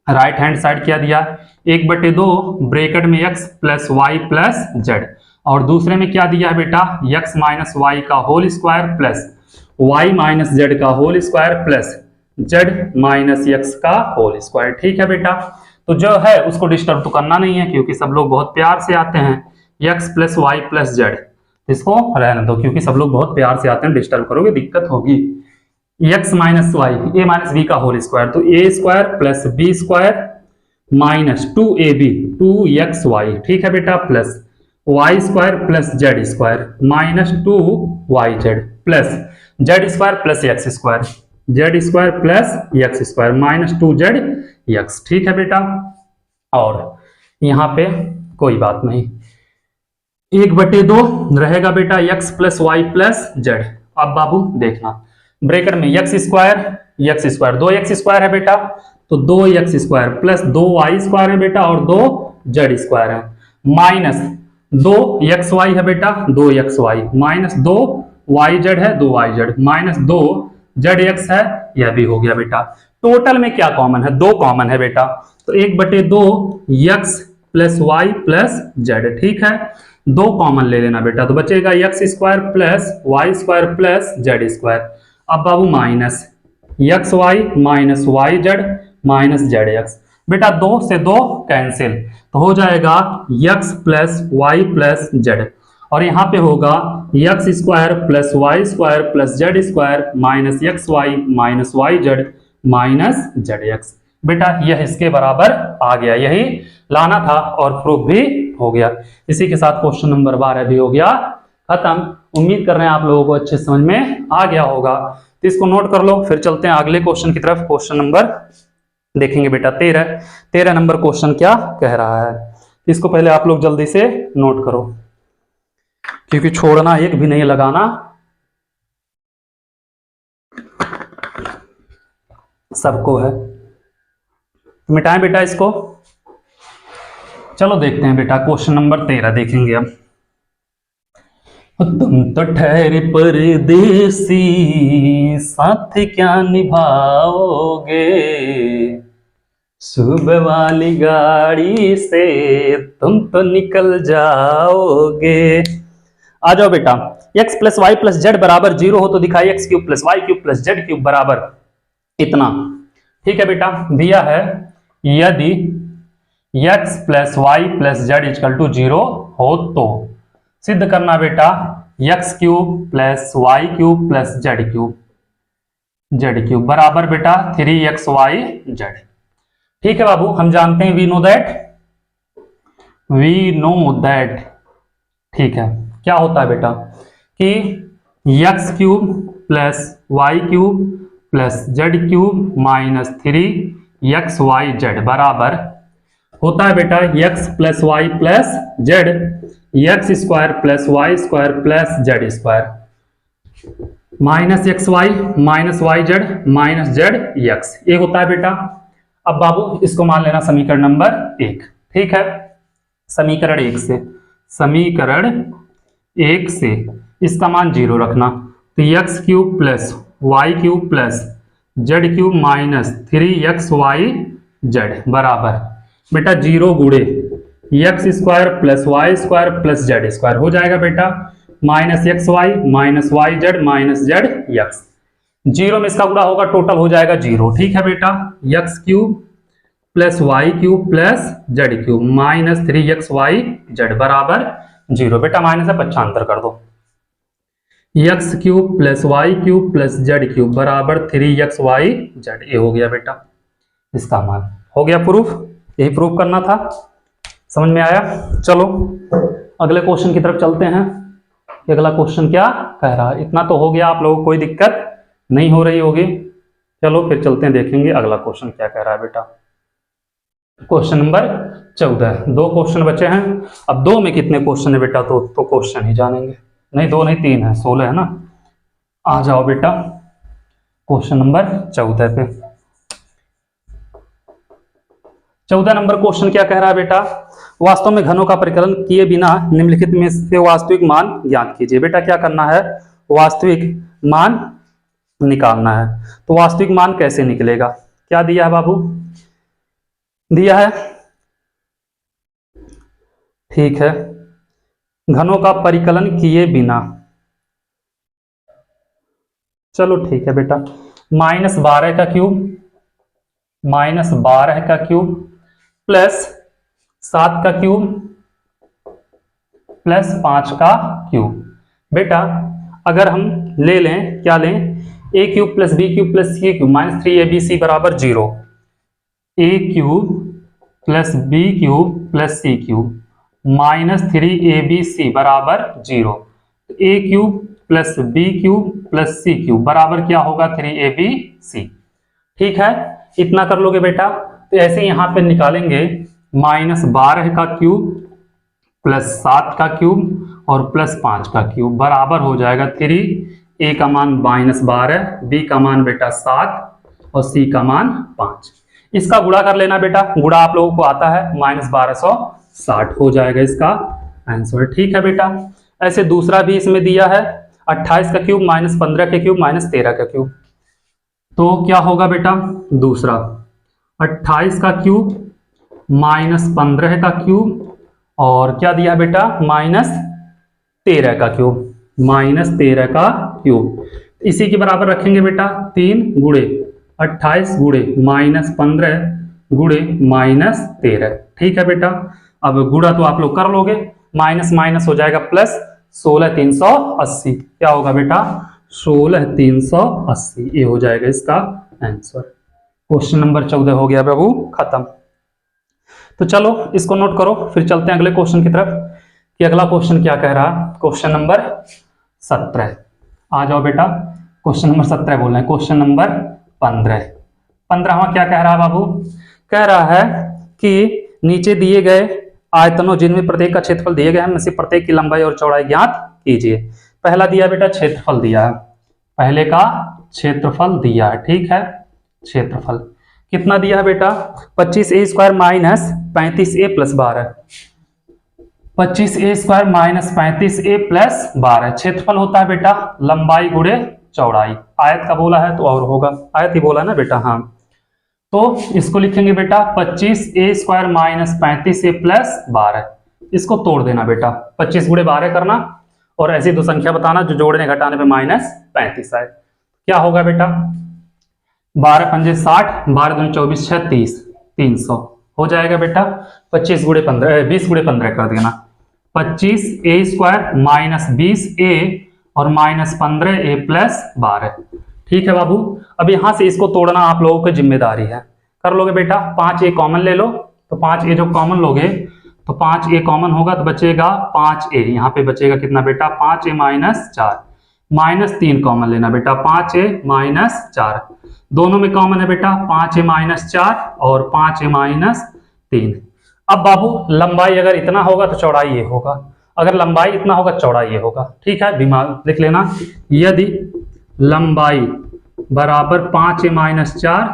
राइट हैंड साइड क्या दिया? 1/2 ब्रैकेट में x plus Y plus Z, और दूसरे में क्या दिया है बेटा? x माइनस वाई का whole square plus Y minus Z का whole square plus Z minus X का होल स्क्वायर। ठीक है बेटा, तो जो है उसको डिस्टर्ब तो करना नहीं है, क्योंकि सब लोग बहुत प्यार से आते हैं x plus Y plus Z, इसको रहने दो, क्योंकि सब लोग बहुत प्यार से आते हैं, डिस्टर्ब करोगे दिक्कत होगी। x minus Y A minus B का होल स्क्वायर, तो A square plus B square minus 2ab 2xy। ठीक है बेटा, plus Y square plus Z square minus 2yz। Plus Z square plus X square, Z square plus X square minus 2z X. ठीक है बेटा, और यहां पे कोई बात नहीं, 1/2 रहेगा बेटा x plus Y plus Z. अब बाबू देखना ब्रैकेट में x स्क्वायर 2x स्क्वायर है बेटा, तो 2x square plus 2y square है बेटा और 2z स्क्वायर है, माइनस 2xy है बेटा 2xy, माइनस 2yz है 2yz, माइनस 2zx है, यह भी हो गया बेटा। टोटल में क्या कॉमन है, 2 कॉमन है बेटा, तो 1/2 x plus Y plus Z. ठीक है, 2 कॉमन ले लेना बेटा, तो बचेगा x square plus Y square plus Z square. अब बाबू minus X Y minus Y Z minus Z X, बेटा 2 से 2 कैंसिल, तो हो जाएगा x plus Y plus Z, और यहाँ पे होगा X square plus Y square plus Z square minus X Y minus Y Z minus Z X. बेटा यह इसके बराबर आ गया, यही लाना था और प्रूफ भी हो गया। इसी के साथ क्वेश्चन नंबर 12 भी हो गया खत्म। उम्मीद कर रहे हैं आप लोगों को अच्छे समझ में आ गया होगा, तो इसको नोट कर लो। फिर चलते हैं अगले क्वेश्चन की तरफ। क्वेश्चन नंबर देखेंगे बेटा 13 नंबर क्वेश्चन क्या कह रहा है, इसको पहले आप लोग जल्दी से नोट करो, क्योंकि छोड़ना एक भी नहीं लगाना, सबको है। मिटाएं बेटा इसको। चलो देखते हैं बेटा क्वेश्चन नंबर 13 देखेंगे अब। तुम तो ठहरे परदेसी साथ क्या निभाओगे, सुबह वाली गाड़ी से तुम तो निकल जाओगे। आ जाओ बेटा, x plus Y plus Z बराबर 0 हो तो दिखाई x cube plus Y cube plus Z cube बराबर इतना। ठीक है बेटा, दिया है यदि x plus Y plus Z equal to 0 हो तो सिद्ध करना बेटा x cube plus Y cube plus Z cube बराबर बेटा 3xyz। ठीक है बाबू, हम जानते हैं वी नो दैट। ठीक है, क्या होता है बेटा कि x cube plus Y cube plus Z cube minus 3xyz बराबर होता है बेटा x plus Y plus Z X square plus Y square plus Z square minus X Y minus Y Z minus Z X, ये होता है बेटा। अब बाबू इसको मान लेना समीकरण नंबर 1। ठीक है, समीकरण 1 से इसका मान 0 रखना, तो X cube plus Y cube plus Z cube minus 3xyz बराबर बेटा 0 गुणे X square plus Y square plus Z square हो जाएगा बेटा minus X Y minus Y Z minus Z X. 0 में इसका गुणा होगा, टोटल हो जाएगा 0। ठीक है बेटा, x cube plus Y cube plus Z cube minus 3xyz बराबर 0। बेटा माइनस है, पक्षांतर कर दो, x cube plus Y cube plus Z cube बराबर 3xyz। ये हो गया बेटा, इसका मान हो गया प्रूफ। यही प्रूफ करना था, समझ में आया। चलो अगले क्वेश्चन की तरफ चलते हैं। अगला क्वेश्चन क्या कह रहा है, इतना तो हो गया, आप लोगों को कोई दिक्कत नहीं हो रही होगी। चलो फिर चलते हैं, देखेंगे अगला क्वेश्चन क्या कह रहा है बेटा। क्वेश्चन नंबर 14, 2 क्वेश्चन बचे हैं। अब 2 में कितने क्वेश्चन है बेटा, तो क्वेश्चन ही जानेंगे। नहीं 2 नहीं 3 है, 16 है ना। आ जाओ बेटा क्वेश्चन नंबर 14 पे। 14 नंबर क्वेश्चन क्या कह रहा है बेटा, वास्तव में घनों का परिकलन किए बिना निम्नलिखित में से वास्तविक मान ज्ञात कीजिए। बेटा क्या करना है, वास्तविक मान निकालना है। तो वास्तविक मान कैसे निकलेगा, क्या दिया है बाबू, दिया है। ठीक है, घनों का परिकलन किए बिना, चलो ठीक है बेटा, -12 का क्यूब -12 का क्यूब प्लस 7 का क्यूब प्लस 5 का क्यूब। बेटा अगर हम ले लें, क्या लें, a cube plus B cube plus C cube minus 3abc बराबर 0, a cube plus B cube plus C cube minus 3abc बराबर 0। a cube plus B cube plus C cube बराबर क्या होगा 3abc। ठीक है, इतना कर लोगे बेटा। तो ऐसे यहां पे निकालेंगे -12 का क्यूब प्लस 7 का क्यूब और प्लस 5 का क्यूब बराबर हो जाएगा 3, ए का मान -12, बी का मान बेटा 7 और सी का मान 5। इसका गुणा कर लेना बेटा, गुणा आप लोगों को आता है, -1260 हो जाएगा इसका आंसर। ठीक है बेटा। ऐसे दूसरा भी इसमें दिया है 28 का क्यूब -15 के क्यूब -13 का क्यूब। तो क्या होगा बेटा, दूसरा 28 का क्यूब -15 का क्यूब और क्या दिया बेटा -13 का क्यूब, -13 का क्यूब। इसी के बराबर रखेंगे बेटा 3 गुणे 28 गुणे -15 गुणे -13। ठीक है बेटा। अब गुणा तो आप लोग कर लोगे, माइनस माइनस हो जाएगा प्लस, 16,380 क्या होगा बेटा 16,380, ये हो जाएगा इसका आंसर। क्वेश्चन नंबर 14 हो गया बाबू खत्म। तो चलो इसको नोट करो, फिर चलते हैं अगले क्वेश्चन की तरफ कि अगला क्वेश्चन क्या कह रहा है। क्वेश्चन नंबर 17 आ जाओ बेटा। क्वेश्चन नंबर 17 बोल रहे हैं। क्वेश्चन नंबर 15 क्या कह रहा है बाबू, कह रहा है कि नीचे दिए गए आयतनों जिनमें प्रत्येक का क्षेत्रफल दिए गए हैं, से प्रत्येक की लंबाई और चौड़ाई ज्ञात कीजिए। पहला दिया बेटा क्षेत्रफल दिया है, पहले का क्षेत्रफल दिया है। ठीक है, क्षेत्रफल कितना दिया है बेटा 25a² minus 35a plus 12, 25a² minus 35a plus 12। क्षेत्रफल होता है बेटा लंबाई गुणे चौड़ाई। आयत का बोला है तो और होगा, आयत ही बोला ना बेटा। हाँ, तो इसको लिखेंगे बेटा 25a² माइनस 35a प्लस 12। इसको तोड़ देना बेटा, 25 गुणे 12 करना और ऐसी दो संख्या बताना जो जोड़ने घटाने पे -35 आए। क्या होगा बेटा 12 पंजे 60, 12 दूनी 24, 36, 300 हो जाएगा बेटा। 25 गुणे 15 20 गुणे 15 कर देना, 25a² माइनस 20a और -15a प्लस 12। ठीक है बाबू। अब यहां से इसको तोड़ना आप लोगों की जिम्मेदारी है, कर लोगे बेटा। 5a कॉमन ले लो, तो 5a जो कॉमन लोगे तो 5a कॉमन होगा तो बचेगा 5a, यहाँ पे बचेगा कितना बेटा 5a माइनस 4, -3 कॉमन लेना बेटा 5a माइनस 4, दोनों में कॉमन है बेटा 5a माइनस 4 और 5a माइनस 3। अब बाबू लंबाई अगर इतना होगा तो चौड़ाई ये होगा, अगर लंबाई इतना होगा चौड़ाई ये होगा। ठीक है, दिमाग लिख लेना, यदि लंबाई बराबर 5a माइनस 4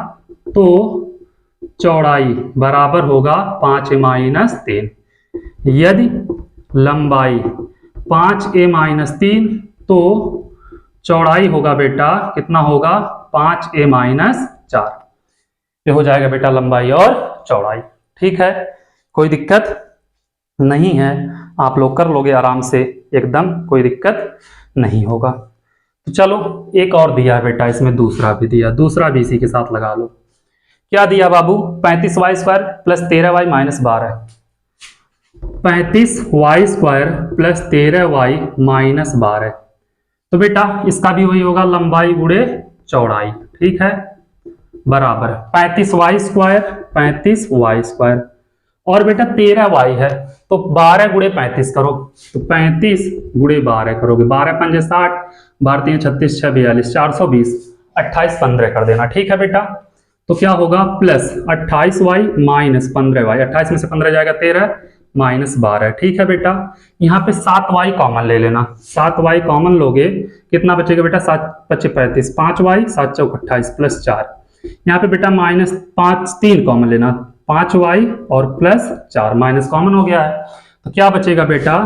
तो चौड़ाई बराबर होगा 5a माइनस 3। यदि लंबाई 5a माइनस 3 तो चौड़ाई होगा बेटा कितना होगा 5a माइनस 4। ये हो जाएगा बेटा लंबाई और चौड़ाई। ठीक है, कोई दिक्कत नहीं है, आप लोग कर लोगे आराम से, एकदम कोई दिक्कत नहीं होगा। तो चलो एक और दिया है बेटा, इसमें दूसरा भी दिया, दूसरा भी इसी के साथ लगा लो। क्या दिया बाबू 35y² plus 13y minus 12, 35y² plus 13y minus 12। तो बेटा इसका भी वही होगा लंबाई गुणे चौड़ाई। ठीक है, बराबर 35y² 35y² और बेटा 13y है तो 12 गुणे 35 करो, तो 35 गुणे 12 करोगे, 12 पंजे 60, 12 3 36 6 42, 420, 28 15 कर देना। ठीक है बेटा, तो क्या होगा प्लस 28y माइनस 15y, 28 में से 15 जाएगा 13 माइनस 12। ठीक है बेटा, यहाँ पे 7y कॉमन ले लेना, 7y कॉमन लोगे कितना बचेगा बेटा 7 25 35, 5y 7 चौक 28 प्लस 4। यहाँ पे बेटा -5 3 कॉमन लेना, 5y और प्लस 4 माइनस कॉमन हो गया है, तो क्या बचेगा बेटा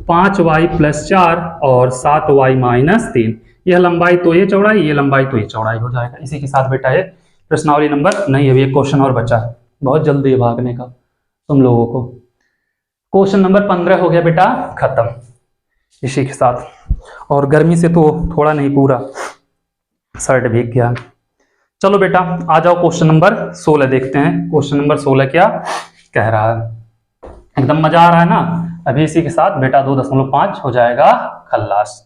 5y प्लस 4 और 7y माइनस 3। यह लंबाई तो ये चौड़ाई, ये लंबाई तो ये चौड़ाई हो जाएगा। इसी के साथ बेटा ये प्रश्नावली नंबर नहीं, अभी एक क्वेश्चन और बचा है, बहुत जल्दी है भागने का तुम लोगों को। क्वेश्चन नंबर 15 हो गया बेटा खत्म इसी के साथ, और गर्मी से तो थोड़ा नहीं पूरा शर्ट भीग गया। चलो बेटा आ जाओ क्वेश्चन नंबर 16 देखते हैं। क्वेश्चन नंबर 16 क्या कह रहा है, एकदम मजा आ रहा है ना। अभी इसी के साथ बेटा 2.5 हो जाएगा खल्लास।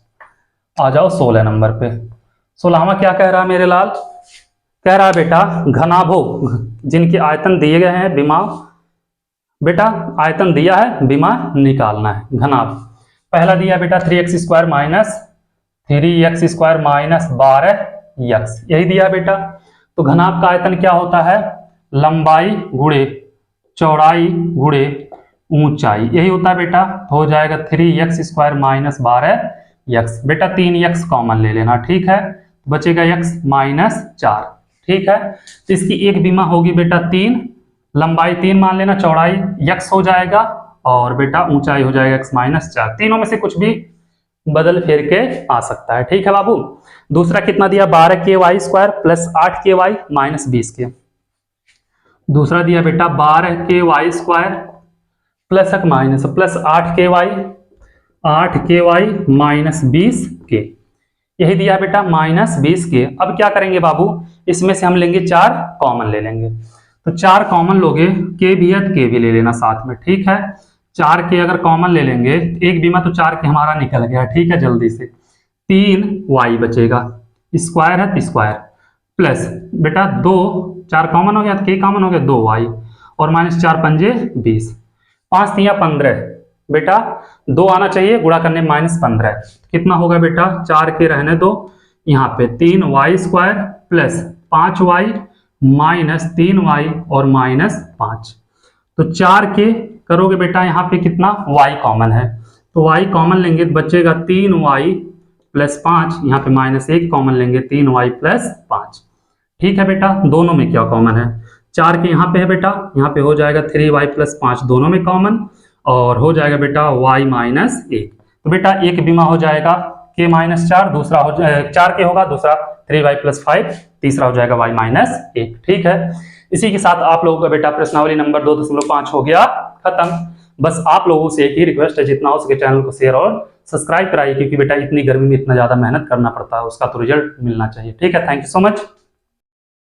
आ जाओ 16 नंबर पे। 16वां क्या कह रहा है मेरे लाल, कह रहा है बेटा घनाभोग जिनके आयतन दिए गए हैं विमा, बेटा आयतन दिया है विमा निकालना है। घनाभ पहला दिया बेटा 3x² minus 3x² minus 12x, यही दिया बेटा। तो घनाभ का आयतन क्या होता है, लंबाई गुणे चौड़ाई गुणे ऊंचाई, यही होता है बेटा। हो जाएगा 3x² माइनस 12x। बेटा 3x कॉमन ले लेना, ठीक है, बचेगा x माइनस 4, ठीक है। तो इसकी एक बीमा होगी बेटा 3, लंबाई 3 मान लेना, चौड़ाई x हो जाएगा और बेटा ऊंचाई हो जाएगा x माइनस 4। तीनों में से कुछ भी बदल फेर के आ सकता है, ठीक है बाबू। दूसरा कितना दिया, 12ky² plus 8ky minus 20k। दूसरा दिया बेटा 12ky² plus minus plus 8ky minus 20k, यही दिया बेटा माइनस 20k। अब क्या करेंगे बाबू, इसमें से हम लेंगे 4 कॉमन ले लेंगे। तो 4 कॉमन लोगे, के भी है तो के भी ले लेना साथ में, ठीक है। 4 के अगर कॉमन ले लेंगे, एक बीमा तो 4 के हमारा निकल गया, ठीक है, जल्दी से 3y बचेगा, स्क्वायर है तो स्क्वायर प्लस बेटा 2, 4 कॉमन हो गया तो के कॉमन हो गया 2y और माइनस 4 पंजे 20, 5 तिया 15 बेटा 2 आना चाहिए, गुणा करने माइनस 15, कितना होगा बेटा, 4 के रहने दो, यहाँ पे 3y² plus 5y minus 3y और माइनस 5। तो 4 के करोगे बेटा, यहाँ पे कितना y कॉमन है, तो y कॉमन लेंगे तो बचेगा 3y प्लस 5, यहाँ पे माइनस 1 कॉमन लेंगे 3y प्लस 5, ठीक है बेटा। दोनों में क्या कॉमन है, 4 के यहाँ पे है बेटा, यहाँ पे हो जाएगा 3y प्लस 5 दोनों में कॉमन और हो जाएगा बेटा y माइनस 1। तो बेटा एक बीमा हो जाएगा k माइनस 4, दूसरा हो 4 के होगा, दूसरा 3y प्लस 5, तीसरा हो जाएगा y माइनस 1, ठीक है। इसी के साथ आप लोगों का बेटा प्रश्नावली नंबर 2.5 हो गया खत्म। बस आप लोगों से एक ही रिक्वेस्ट है, जितना हो सके चैनल को शेयर और सब्सक्राइब कराइए, क्योंकि बेटा इतनी गर्मी में इतना ज्यादा मेहनत करना पड़ता है, उसका तो रिजल्ट मिलना चाहिए, ठीक है। Thank you so much.